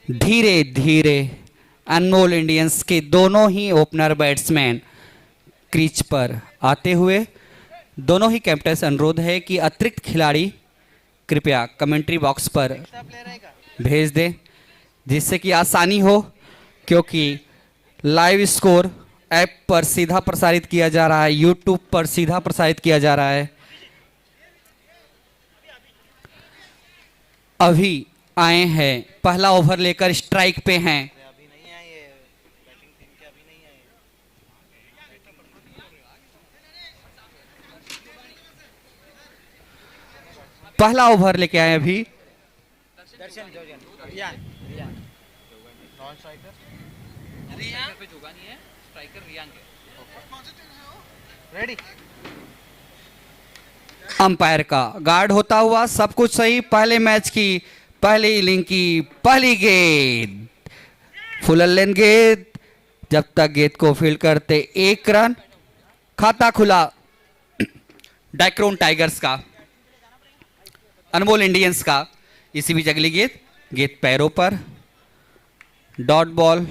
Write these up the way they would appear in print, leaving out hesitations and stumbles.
धीरे धीरे अनमोल इंडियंस के दोनों ही ओपनर बैट्समैन क्रीज पर आते हुए दोनों ही कैप्टन से अनुरोध है कि अतिरिक्त खिलाड़ी कृपया कमेंट्री बॉक्स पर भेज दें जिससे कि आसानी हो, क्योंकि लाइव स्कोर ऐप पर सीधा प्रसारित किया जा रहा है, यूट्यूब पर सीधा प्रसारित किया जा रहा है। अभी आए हैं, पहला ओवर लेकर स्ट्राइक पे हैं। पहला ओवर लेके आए अभी अंपायर का गार्ड होता हुआ सब कुछ सही। पहले मैच की पहली इनिंग की पहली गेंद, फुल लेन गेंद, जब तक गेंद को फील्ड करते 1 रन। खाता खुला डाइक्रोन टाइगर्स का, अनमोल इंडियंस का। इसी बीच अगली गेंद पैरों पर, डॉट बॉल।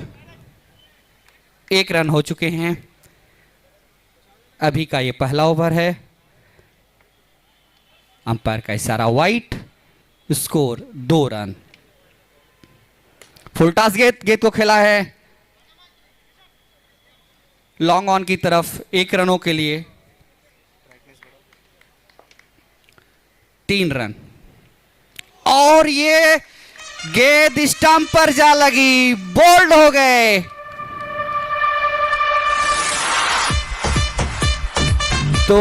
1 रन हो चुके हैं। अभी का ये पहला ओवर है। अंपायर का इशारा वाइट, स्कोर 2 रन। फुलटास गेंद को खेला है लॉन्ग ऑन की तरफ 1 रनों के लिए। 3 रन और ये गेंद स्टंप पर जा लगी, बोल्ड हो गए। तो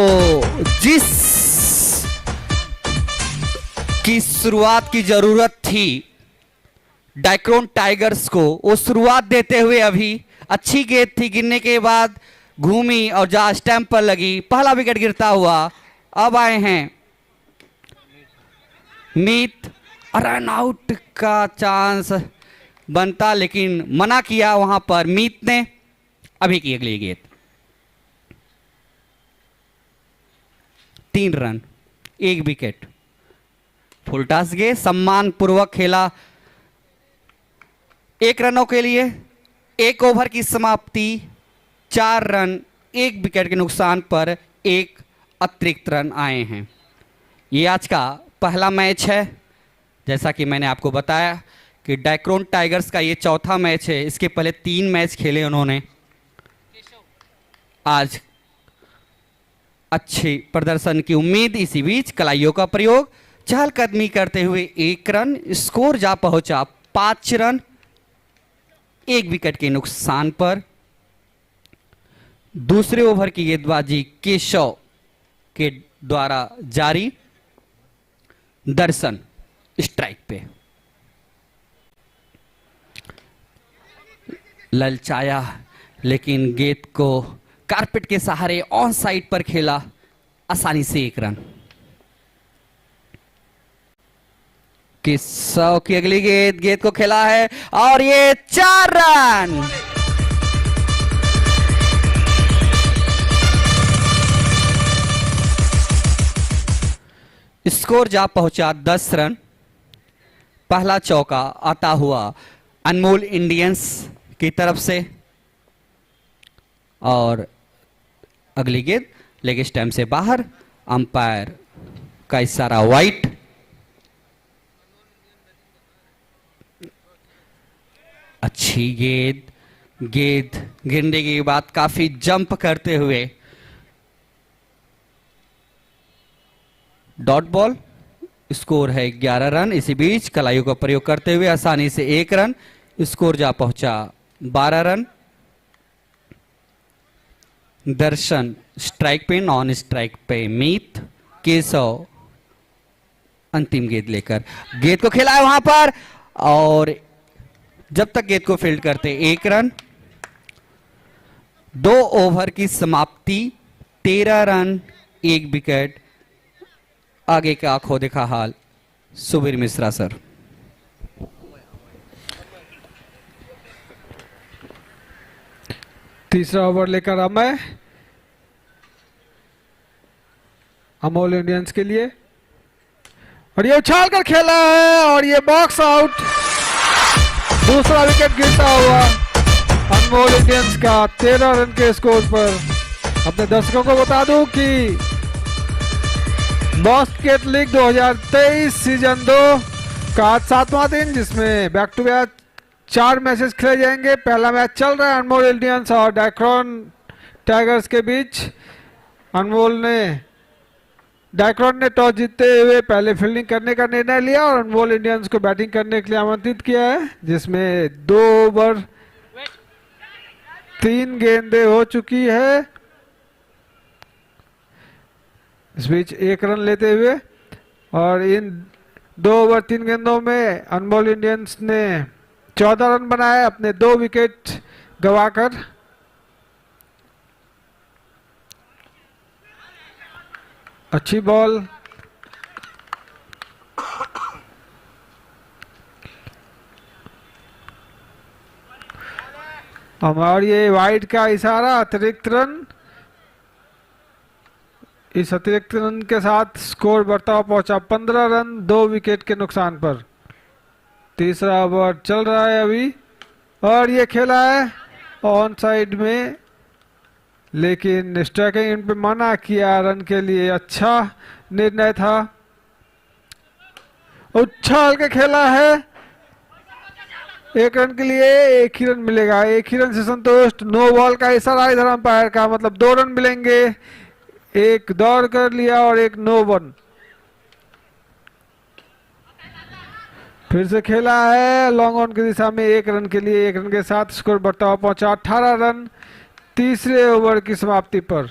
जिस की शुरुआत की जरूरत थी डाइक्रोन टाइगर्स को, वो शुरुआत देते हुए अभी अच्छी गेंद थी, गिरने के बाद घूमी और जा स्टंप पर लगी। पहला विकेट गिरता हुआ। अब आए हैं मीत, रन आउट का चांस बनता लेकिन मना किया वहां पर मीत ने। अभी की अगली गेंद 3 रन 1 विकेट। फुलटास गेंद सम्मान पूर्वक खेला 1 रनों के लिए। 1 ओवर की समाप्ति, 4 रन 1 विकेट के नुकसान पर 1 अतिरिक्त रन आए हैं। ये आज का पहला मैच है। जैसा कि मैंने आपको बताया कि डाइक्रोन टाइगर्स का ये चौथा मैच है। इसके पहले 3 मैच खेले उन्होंने। आज अच्छे प्रदर्शन की उम्मीद। इसी बीच कलाइयों का प्रयोग, चहलकदमी करते हुए 1 रन, स्कोर जा पहुंचा 5 रन 1 विकेट के नुकसान पर। दूसरे ओवर की गेंदबाजी केशव के द्वारा जारी। दर्शन स्ट्राइक पे, ललचाया लेकिन गेंद को कारपेट के सहारे ऑन साइड पर खेला, आसानी से 1 रन। केशव की अगली गेंद को खेला है और ये 4 रन। स्कोर जा पहुंचा 10 रन। पहला चौका आता हुआ अनमोल इंडियंस की तरफ से और अगली गेंद लेग स्टंप से बाहर। अंपायर का इशारा वाइट। अच्छी गेंद गिरने के बाद काफी जंप करते हुए डॉट बॉल। स्कोर है 11 रन। इसी बीच कलाइयों का प्रयोग करते हुए आसानी से 1 रन, स्कोर जा पहुंचा 12 रन। दर्शन स्ट्राइक पे, नॉन स्ट्राइक पे मीत। केशव अंतिम गेंद लेकर गेंद को खेला है वहां पर और जब तक गेंद को फील्ड करते 1 रन। 2 ओवर की समाप्ति, 13 रन 1 विकेट। आगे का आंखों देखा हाल सुबीर मिश्रा सर। तीसरा ओवर लेकर अमय अमोल इंडियंस के लिए और ये उछाल कर खेला है और ये बॉक्स आउट। दूसरा विकेट गिरता हुआ अनमोल इंडियंस का 13 रन के स्कोर पर। अपने दर्शकों को बता दूं कि बास्केट लीग 2023 सीजन 2 का आज 7वां दिन, जिसमें बैक टू बैक 4 मैचेस खेले जाएंगे। पहला मैच चल रहा है अनमोल इंडियंस और डाइक्रॉन टाइगर्स के बीच। डाइक्रॉन ने टॉस जीतते हुए पहले फील्डिंग करने का निर्णय लिया और अनमोल इंडियंस को बैटिंग करने के लिए आमंत्रित किया है, जिसमें 2 ओवर 3 गेंदें हो चुकी है। इस बीच 1 रन लेते हुए, और इन 2 ओवर 3 गेंदों में अनमोल इंडियंस ने 14 रन बनाए अपने 2 विकेट गंवाकर। अच्छी बॉल, और ये वाइड का इशारा, अतिरिक्त रन। इस अतिरिक्त रन के साथ स्कोर बढ़ता हुआ पहुंचा 15 रन 2 विकेट के नुकसान पर। तीसरा ओवर चल रहा है अभी, और ये खेला है ऑन साइड में, लेकिन स्ट्राइकिंग इन पे मना किया रन के लिए। अच्छा निर्णय था, उछाल के खेला है। 1 रन के लिए 1 ही रन मिलेगा, 1 ही रन से संतुष्ट। नो बॉल का इशारा इधर अंपायर का, मतलब 2 रन मिलेंगे। 1 दौड़ कर लिया और 1 नो वन। फिर से खेला है लॉन्ग ऑन की दिशा में 1 रन के लिए, 1 रन के साथ स्कोर बढ़ता हुआ पहुंचा 18 रन तीसरे ओवर की समाप्ति पर।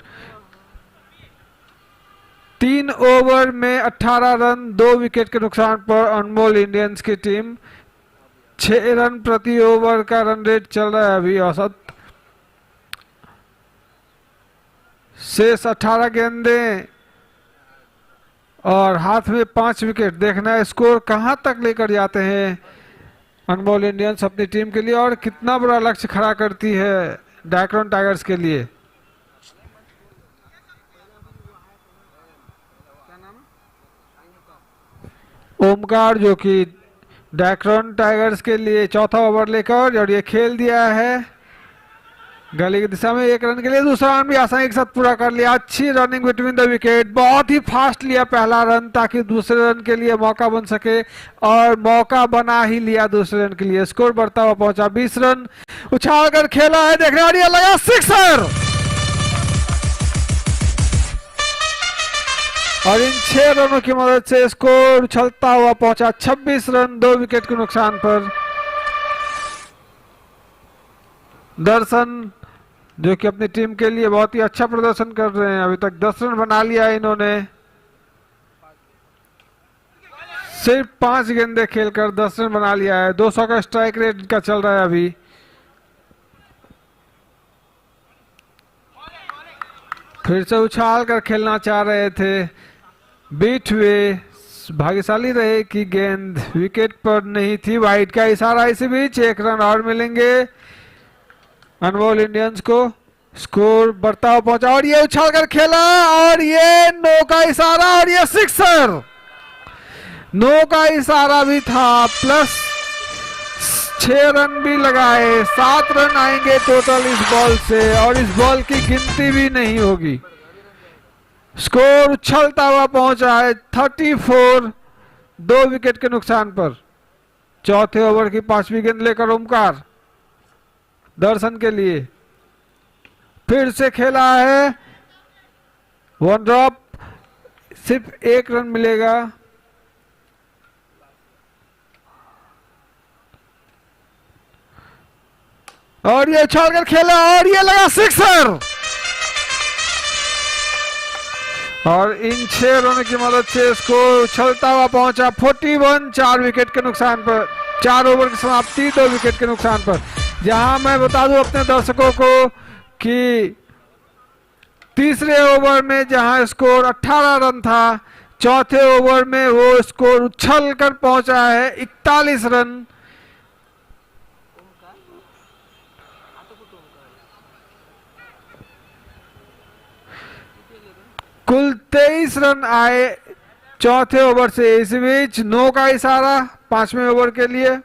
3 ओवर में 18 रन 2 विकेट के नुकसान पर अनमोल इंडियंस की टीम 6 रन प्रति ओवर का रन रेट चल रहा है अभी औसत। शेष 18 गेंदें और हाथ में 5 विकेट। देखना है स्कोर कहां तक लेकर जाते हैं अनमोल इंडियंस अपनी टीम के लिए, और कितना बड़ा लक्ष्य खड़ा करती है डाइक्रॉन टाइगर्स के लिए। ओमकार जो कि डाइक्रॉन टाइगर्स के लिए चौथा ओवर लेकर, और ये खेल दिया है गली की दिशा में 1 रन के लिए। दूसरा रन भी आसानी के साथ पूरा कर लिया। अच्छी रनिंग बिटवीन द विकेट, बहुत ही फास्ट लिया पहला रन ताकि दूसरे रन के लिए मौका बन सके, और मौका बना ही लिया दूसरे रन के लिए। स्कोर बढ़ता हुआ पहुंचा 20 रन। उछाल कर खेला है, देखने वाली लगा सिक्सर, और इन 6 रनों की मदद से स्कोर उछलता हुआ पहुंचा 26 रन 2 विकेट के नुकसान पर। दर्शन जो कि अपनी टीम के लिए बहुत ही अच्छा प्रदर्शन कर रहे हैं, अभी तक 10 रन बना लिया है इन्होंने। सिर्फ 5 गेंदे खेलकर 10 रन बना लिया है। 200 का स्ट्राइक रेट इनका चल रहा है अभी। फिर से उछाल कर खेलना चाह रहे थे, बीट हुए, भाग्यशाली रहे कि गेंद विकेट पर नहीं थी। वाइड का इशारा, इसी बीच 1 रन और मिलेंगे अनमोल इंडियंस को। स्कोर बढ़ता हुआ पहुंचा, और ये उछाल कर खेला, और ये नो का इशारा, और ये सिक्सर। नो का इशारा भी था, प्लस 6 रन भी लगाए। 7 रन आएंगे टोटल इस बॉल से, और इस बॉल की गिनती भी नहीं होगी। स्कोर उछलता हुआ पहुंचा है 34 2 विकेट के नुकसान पर। चौथे ओवर की 5वीं गेंद लेकर ओमकार दर्शन के लिए। फिर से खेला है, 1 ड्रॉप, सिर्फ 1 रन मिलेगा। और ये छोड़कर खेला, और ये लगा सिक्सर, और इन 6 रनों की मदद से स्कोर उछलता हुआ पहुंचा 41 4 विकेट के नुकसान पर। 4 ओवर की समाप्ति 2 विकेट के नुकसान पर। जहां मैं बता दूं अपने दर्शकों को कि तीसरे ओवर में जहां स्कोर 18 रन था, चौथे ओवर में वो स्कोर उछल कर पहुंचा है 41 रन। कुल 23 रन आए चौथे ओवर से। इस बीच नो का इशारा 5वें ओवर के लिए।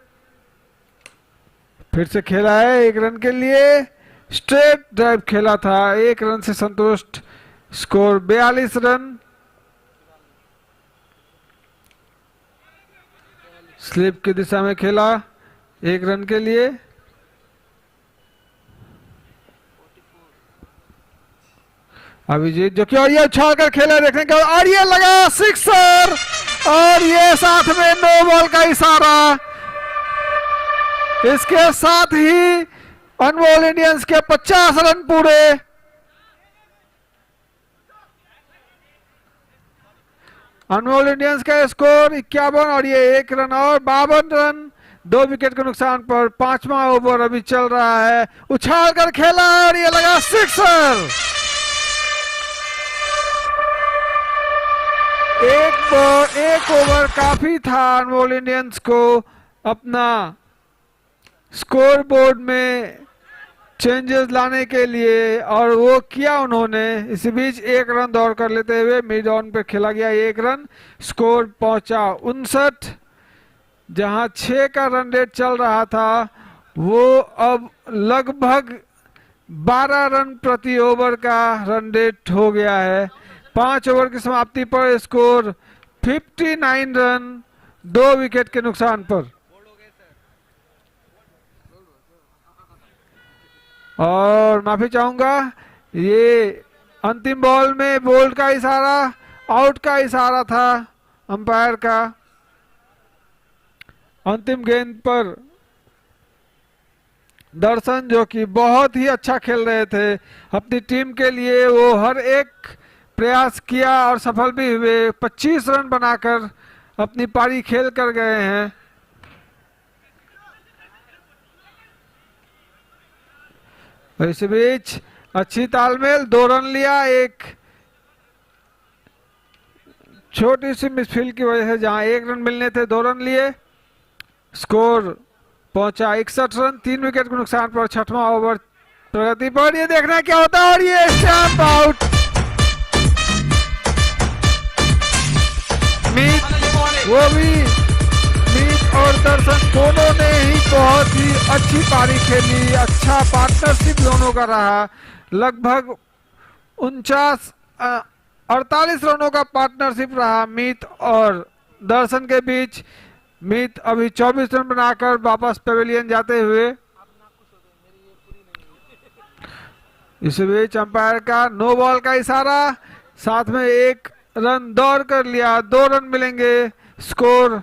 फिर से खेला है 1 रन के लिए, स्ट्रेट ड्राइव खेला था, 1 रन से संतुष्ट, स्कोर 42 रन। स्लिप की दिशा में खेला 1 रन के लिए। अभिजीत जो कि और ये उछाल कर खेला देखने का, और ये लगा सिक्सर, और ये साथ में नो बॉल का इशारा। इसके साथ ही अनमोल इंडियंस के 50 रन पूरे। अनमोल इंडियंस का स्कोर 51 और ये 1 रन और 52 रन 2 विकेट के नुकसान पर। 5वां ओवर अभी चल रहा है, उछाल कर खेला और ये लगा सिक्सर। एक ओवर काफी था अनमोल इंडियंस को अपना स्कोर बोर्ड में चेंजेस लाने के लिए, और वो किया उन्होंने। इसी बीच 1 रन दौड़ कर लेते हुए मिड ऑन पे खेला गया 1 रन, स्कोर पहुंचा 59। जहां 6 का रन रेट चल रहा था वो अब लगभग 12 रन प्रति ओवर का रन रेट हो गया है। 5 ओवर की समाप्ति पर स्कोर 59 रन 2 विकेट के नुकसान पर। और माफी चाहूंगा, ये अंतिम बॉल में बोल्ड का इशारा, आउट का इशारा था अंपायर का। अंतिम गेंद पर दर्शन जो कि बहुत ही अच्छा खेल रहे थे अपनी टीम के लिए, वो हर एक प्रयास किया और सफल भी हुए। 25 रन बनाकर अपनी पारी खेल कर गए हैं। इस बीच अच्छी तालमेल, 2 रन लिया, एक छोटी सी मिसफील्ड की वजह से जहां 1 रन मिलने थे 2 रन लिए। स्कोर पहुंचा 61 रन 3 विकेट के नुकसान पर। 6वां ओवर प्रगति पर, ये देखना क्या होता है, और ये स्टैंप आउट। वो भी मीत और दर्शन दोनों ने ही बहुत ही अच्छी पारी खेली। अच्छा पार्टनरशिप दोनों का रहा, लगभग 48 रनों का पार्टनरशिप रहा मीत और दर्शन के बीच। मीत अभी 24 रन बनाकर वापस पवेलियन जाते हुए। इस बीच अंपायर का नो बॉल का इशारा, साथ में 1 रन दौड़ कर लिया, 2 रन मिलेंगे। स्कोर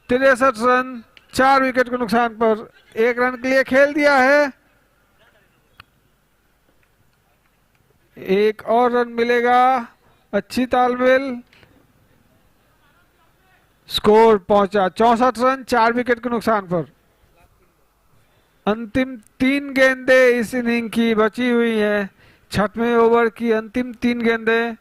63 रन 4 विकेट के नुकसान पर। 1 रन के लिए खेल दिया है, 1 और रन मिलेगा। अच्छी तालमेल, स्कोर पहुंचा 64 रन 4 विकेट के नुकसान पर। अंतिम 3 गेंदें इस इनिंग की बची हुई हैं, 6वें ओवर की अंतिम 3 गेंदें।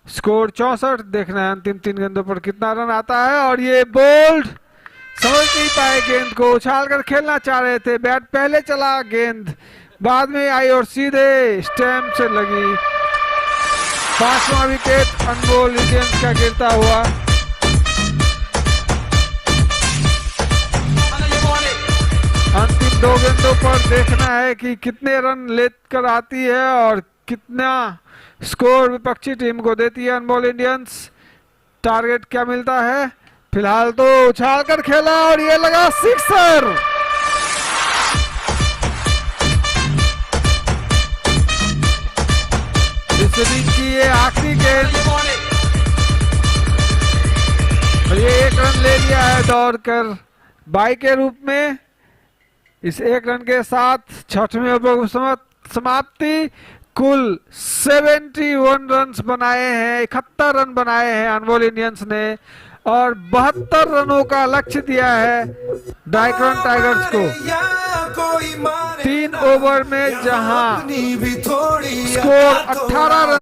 स्कोर 64। देखना है अंतिम 3 गेंदों पर कितना रन आता है। और ये बोल्ड समझ नहीं पाए गेंद को, उछाल कर खेलना चाह रहे थे, बैट पहले चला, गेंद बाद में आई और सीधे स्टैम्प से लगी। 5वां विकेट अनमोल इंडियंस का गिरता हुआ। अंतिम 2 गेंदों पर देखना है कि कितने रन लेकर आती है और कितना स्कोर विपक्षी टीम को देती है अनमोल इंडियंस। टारगेट क्या मिलता है, फिलहाल तो उछाल कर खेला और ये लगा सिक्सर। इस इनिंग की ये आखिरी गेंद, ये 1 रन ले लिया है दौड़कर बाई के रूप में। इस 1 रन के साथ 6वें ओवर समाप्ति। कुल 71 रन बनाए हैं, 71 रन बनाए हैं अनमोल इंडियंस ने, और 72 रनों का लक्ष्य दिया है डाइक्रॉन टाइगर्स को। 3 ओवर में जहां score 18 run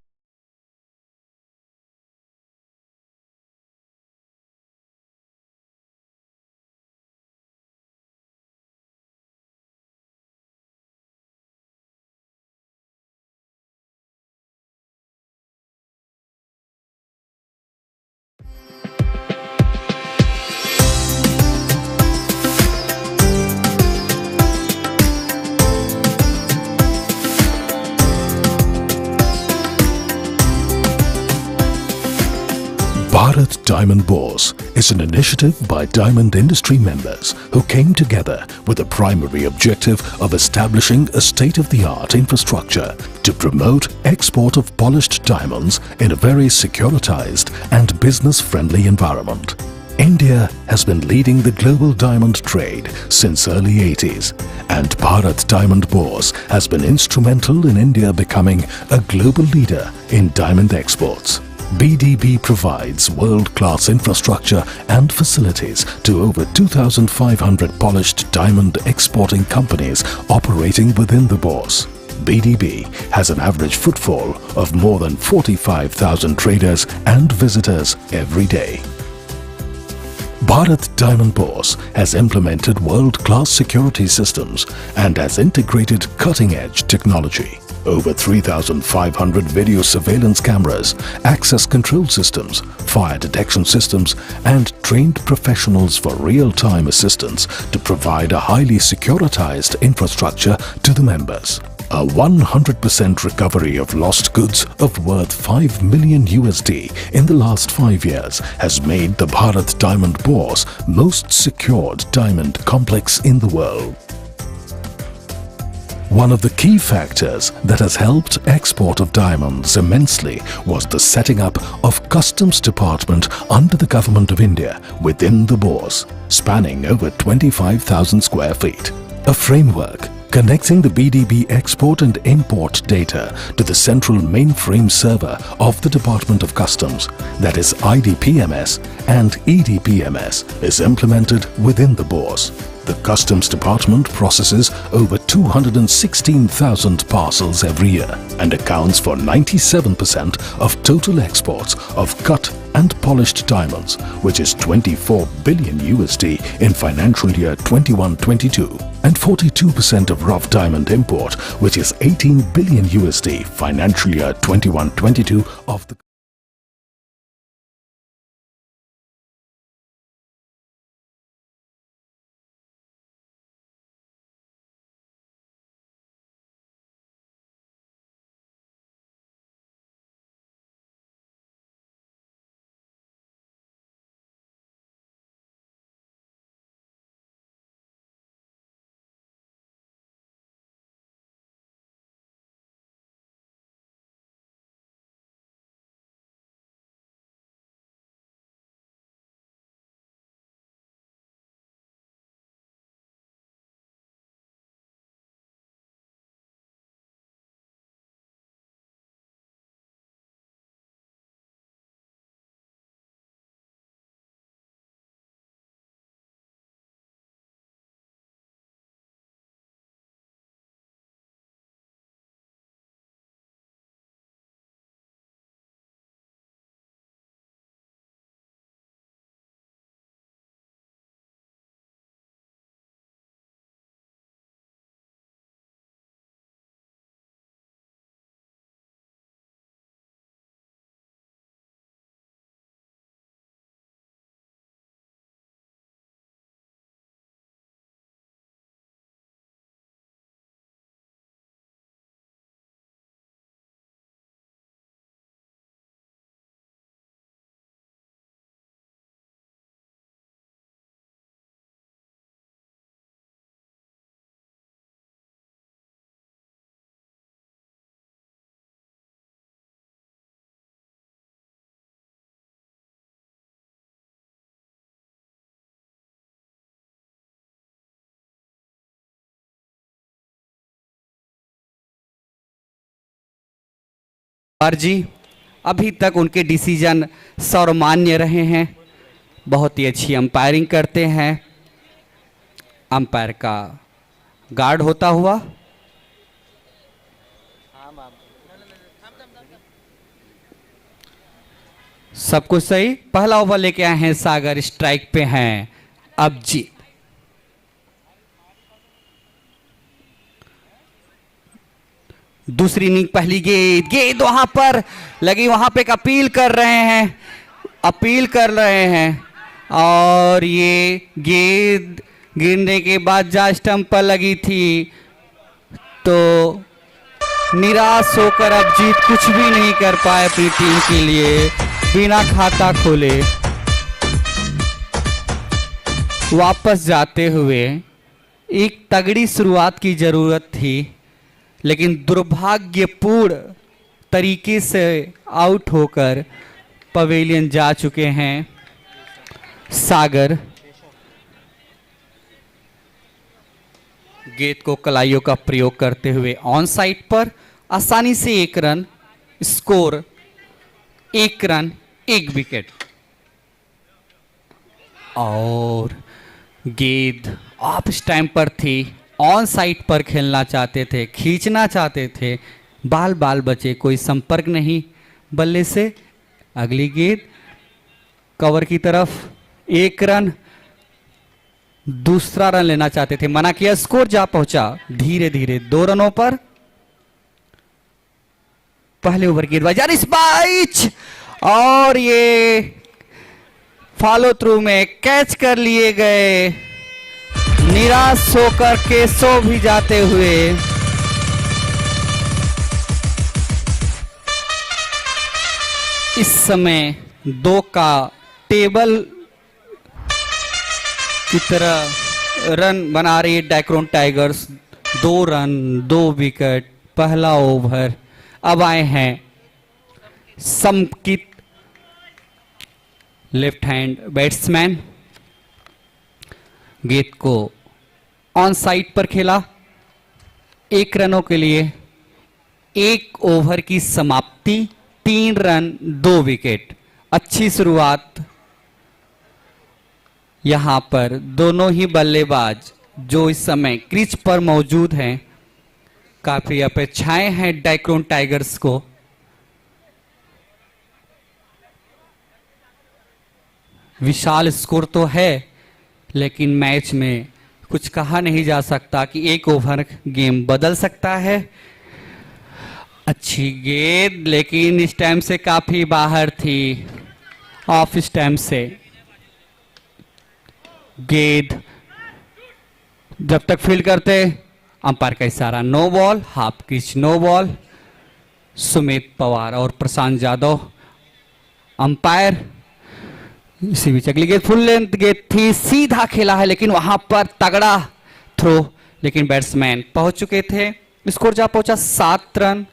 Diamond Bourse is an initiative by diamond industry members who came together with the primary objective of establishing a state-of-the-art infrastructure to promote export of polished diamonds in a very securitized and business-friendly environment. India has been leading the global diamond trade since early 80s, and Bharat Diamond Bourse has been instrumental in India becoming a global leader in diamond exports. BDB provides world-class infrastructure and facilities to over 2,500 polished diamond exporting companies operating within the bourse. BDB has an average footfall of more than 45,000 traders and visitors every day. Bharat Diamond Bourse has implemented world-class security systems and has integrated cutting-edge technology. Over 3,500 video surveillance cameras, access control systems, fire detection systems, and trained professionals for real-time assistance to provide a highly securitized infrastructure to the members. A 100% recovery of lost goods of worth $5 million in the last 5 years has made the Bharat Diamond Bourse most secured diamond complex in the world. One of the key factors that has helped export of diamonds immensely was the setting up of Customs Department under the Government of India within the bourse, spanning over 25,000 square feet. A framework connecting the BDB export and import data to the central mainframe server of the Department of Customs, that is IDPMS and EDPMS, is implemented within the bourse. The Customs Department processes over 216,000 parcels every year and accounts for 97% of total exports of cut and polished diamonds, which is $24 billion in financial year 21-22, and 42% of rough diamond import, which is $18 billion financial year 21-22 of the और जी अभी तक उनके decision सर्वमान्य रहे हैं। बहुत ही अच्छी umpiring करते हैं। अंपायर का गार्ड होता हुआ सब कुछ सही। पहला ओवर लेके आए हैं सागर, स्ट्राइक पे हैं अभिजीत। दूसरी इनिंग पहली गेंद वहां पर लगी, वहां पे एक अपील कर रहे हैं और ये गेंद गिरने के बाद जहां स्टंप पर लगी थी तो निराश होकर अभिजीत कुछ भी नहीं कर पाए अपनी टीम के लिए, बिना खाता खोले। वापस जाते हुए एक तगड़ी शुरुआत की जरूरत थी, लेकिन दुर्भाग्यपूर्ण तरीके से आउट होकर पवेलियन जा चुके हैं सागर। गेंद को कलाइयों का प्रयोग करते हुए ऑन साइड पर आसानी से 1 रन, स्कोर 1 रन 1 विकेट। और गेंद ऑफ स्टैम्प पर थी, ऑन साइड पर खेलना चाहते थे, खींचना चाहते थे, बाल बाल बचे, कोई संपर्क नहीं बल्ले से। अगली गेंद कवर की तरफ, 1 रन, दूसरा रन लेना चाहते थे, मना किया, स्कोर जा पहुंचा धीरे धीरे 2 रनों पर। पहले ओवर गेंदबाजी इस बाइच, और ये फॉलो थ्रू में कैच कर लिए गए। निराश होकर केशव भी जाते हुए इस समय 2 का टेबल की तरह रन बना रही है डाइक्रोन टाइगर्स। 2 रन 2 विकेट पहला ओवर। अब आए हैं समकित लेफ्ट हैंड बैट्समैन। गेंद को ऑन साइड पर खेला 1 रनों के लिए। 1 ओवर की समाप्ति, 3 रन 2 विकेट। अच्छी शुरुआत यहां पर दोनों ही बल्लेबाज जो इस समय क्रीज पर मौजूद हैं, काफी अपेक्षाएं हैं डाइक्रोन टाइगर्स को। विशाल स्कोर तो है, लेकिन मैच में कुछ कहा नहीं जा सकता कि 1 ओवर गेम बदल सकता है। अच्छी गेंद, लेकिन स्टैम्प से काफी बाहर थी, ऑफ स्टैम्प से। गेंद जब तक फील्ड करते, अंपायर का इशारा, no ball, half crease no ball. Sumit Pawar और प्रशांत यादव अंपायर। इसी बीच अगली गेंद फुल लेंथ गेंद थी, सीधा खेला है, लेकिन वहां पर तगड़ा थ्रो, लेकिन बैट्समैन पहुंच चुके थे। स्कोर जा पहुंचा 7 रन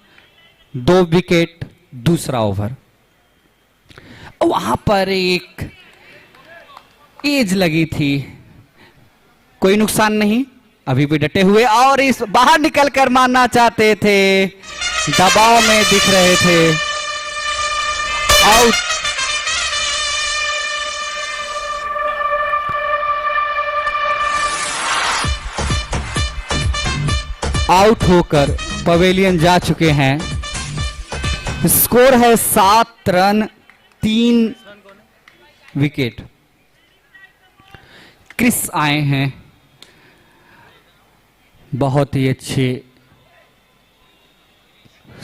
2 विकेट दूसरा ओवर। वहां पर एक एज लगी थी, कोई नुकसान नहीं, अभी भी डटे हुए और इस बाहर निकलकर मारना चाहते थे, दबाव में दिख रहे थे। आउट। आउट होकर पवेलियन जा चुके हैं। स्कोर है 7 रन 3 विकेट। क्रिस आए हैं, बहुत ही अच्छे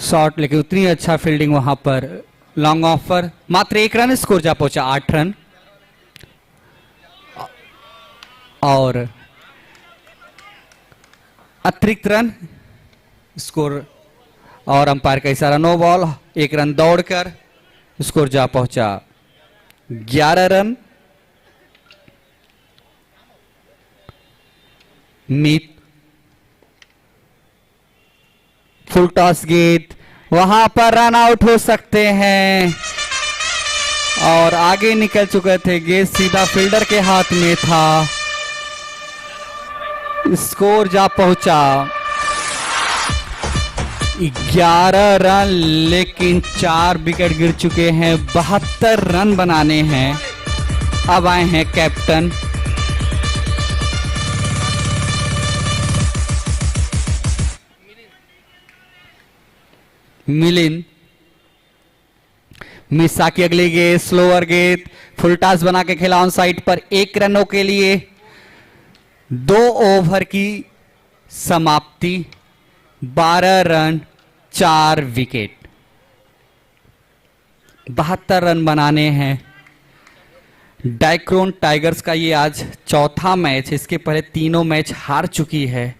शॉट, लेकिन उतनी अच्छा फील्डिंग वहां पर। लॉन्ग ऑफ पर मात्र 1 रन, स्कोर जा पहुंचा 8 रन। और अतिरिक्त रन, स्कोर और अंपायर का इशारा, नो बॉल। 1 रन दौड़कर स्कोर जा पहुंचा 11 रन। मीत फुल टॉस गेंद, वहां पर रन आउट हो सकते हैं, और आगे निकल चुके थे, गेंद सीधा फील्डर के हाथ में था। स्कोर जा पहुंचा 11 रन, लेकिन 4 विकेट गिर चुके हैं, 72 रन बनाने हैं। अब आए हैं कैप्टन। मिलिंद मिसा की अगली गेंद, स्लोअर गेंद, फुल टॉस बना के खेला ऑन साइड पर 1 रनों के लिए। 2 ओवर की समाप्ति, 12 रन 4 विकेट, 72 रन बनाने हैं। डाइक्रोन टाइगर्स का ये आज चौथा मैच है, इसके पहले तीनों मैच हार चुकी है।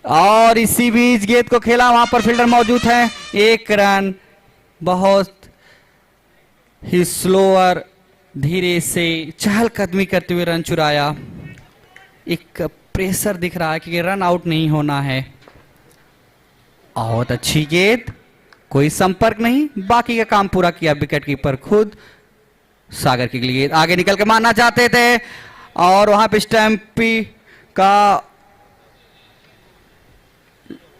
और इसी बीच गेंद को खेला, वहां पर फील्डर मौजूद है, 1 रन, बहुत ही स्लोअर धीरे से चहलकदमी करते हुए रन चुराया। एक प्रेशर दिख रहा है कि रन आउट नहीं होना है। बहुत अच्छी गेंद, कोई संपर्क नहीं, बाकी का काम पूरा किया विकेट कीपर खुद। सागर के लिए आगे निकल के मारना चाहते थे और वहां पे स्टैम्पी का,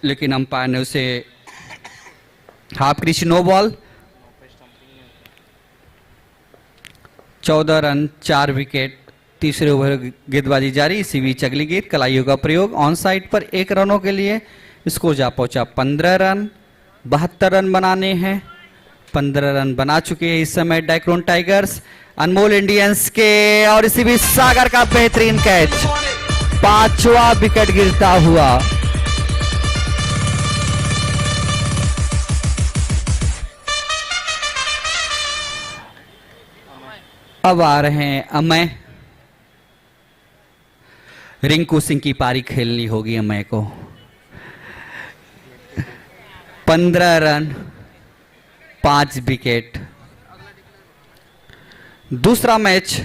लेकिन अंपायर ने उसे half crease, no ball. 14 run 4 wicket. तीसरे ओवर गेंदबाजी जारी। इसी बीच अगली गेंद कलाइयों का प्रयोग ऑन साइड पर 1 रनों के लिए। स्कोर जा पहुंचा 15 रन। 72 रन बनाने हैं। 15 रन बना चुके हैं इस समय डाइक्रोन टाइगर्स। अनमोल इंडियंस के, और इसी बीच सागर का बेहतरीन कैच। 5वां विकेट गिरता हुआ। अब आ रहे हैं अमय। रिंकू सिंह की पारी खेलनी होगी अमय को। 15 रन 5 विकेट। दूसरा मैच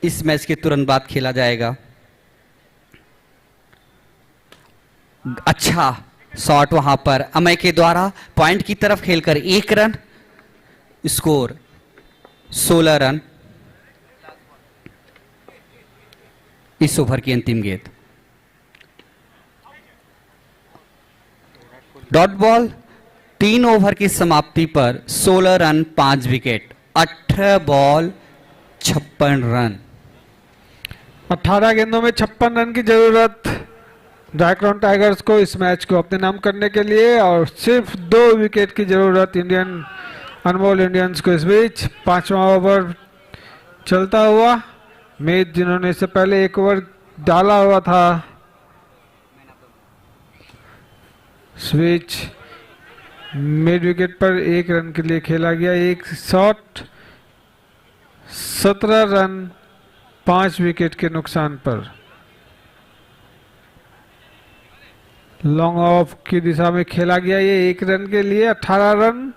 इस मैच के तुरंत बाद खेला जाएगा। अच्छा शॉट वहां पर अमय के द्वारा पॉइंट की तरफ खेलकर 1 रन। Score 16 run. इस ओवर की अंतिम गेंद डॉट बॉल। 3 ओवर की समाप्ति पर 16 रन 5 विकेट। 18 ball 56 run. 18 गेंदों में 56 रन की जरूरत डाइक्रोन टाइगर्स को इस मैच को अपने नाम करने के लिए, और सिर्फ 2 विकेट की जरूरत इंडियन अनमोल इंडियंस को। इस बीच 5वां ओवर चलता हुआ। मेज जिन्होंने इससे पहले 1 ओवर डाला हुआ था, स्विच मिड विकेट पर 1 रन के लिए खेला गया। एक शॉट 17 रन 5 विकेट के नुकसान पर। लॉन्ग ऑफ की दिशा में खेला गया ये 1 रन के लिए। 18 रन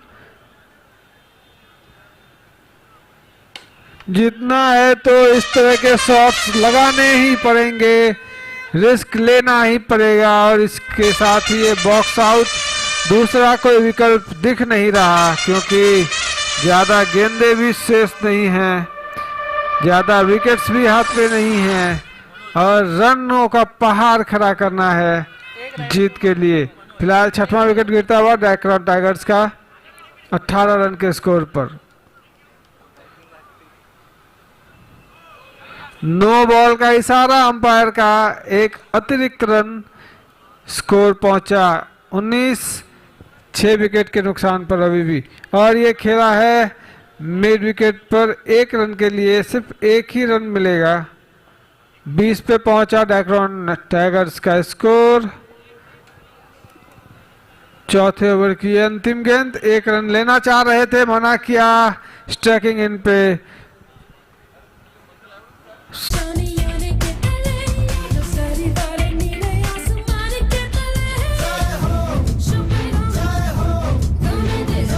जीतना है तो इस तरह के शॉट्स लगाने ही पड़ेंगे, रिस्क लेना ही पड़ेगा। और इसके साथ ही ये बॉक्स आउट, दूसरा कोई विकल्प दिख नहीं रहा, क्योंकि ज़्यादा गेंदें भी शेष नहीं हैं, ज़्यादा विकेट्स भी हाथ में नहीं हैं, और रनों का पहाड़ खड़ा करना है जीत के लिए। फिलहाल 6वां विकेट गिरता हुआ डाइक्रोन टाइगर्स का 18 रन के स्कोर पर। नो बॉल का इशारा अंपायर का। एक अतिरिक्त रन, स्कोर पहुंचा 19। 6 विकेट के नुकसान पर अभी भी, और ये खेला है मिड विकेट पर 1 रन के लिए। सिर्फ 1 ही रन मिलेगा। 20 पे पहुंचा डाइक्रोन टाइगर्स का स्कोर। चौथे ओवर की अंतिम गेंद। 1 रन लेना चाह रहे थे, मना किया स्ट्राइकिंग इन पे।